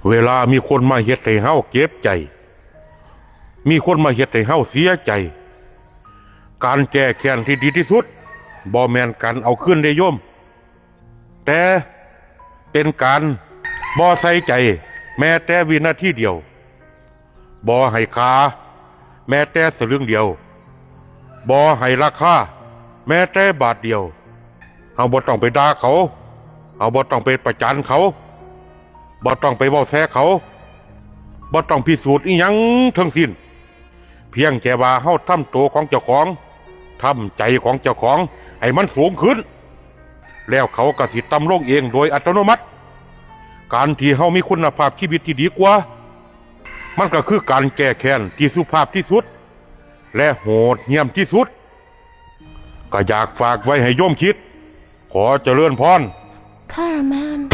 เวลามีคนมาเฮ็ดให้เฮาเจ็บใจมีคนมาเฮ็ดให้เฮาเสียใจการแก้แค้นที่ดีที่สุดบ่แม่นการเอาคืนได้โยมแต่เป็นการบ่ใส่ใจแม้แต่วินาทีเดียวบ่ให้ค่าแม้แต่สลึงเดียวบ่ให้ราคาแม้แต่บาทเดียวเฮาบ่ต้องไปด่าเขาเฮาบ่ต้องไปประจานเขาบ่ต้องไปเว้าแซ่เขาบ่ต้องพิสูจน์อิหยังทั้งสิ้นเพียงแค่ว่าเฮาทำตัวของเจ้าของทำใจของเจ้าของให้มันสูงขึ้นแล้วเขาก็สิต่ำลงเองโดยอัตโนมัติการที่เฮามีคุณภาพชีวิตที่ดีกว่ามันก็คือการแก้แค้นที่สุภาพที่สุดและโหดเหี้ยมที่สุดก็อยากฝากไว้ให้โยมคิดขอเจริญพรคารามาน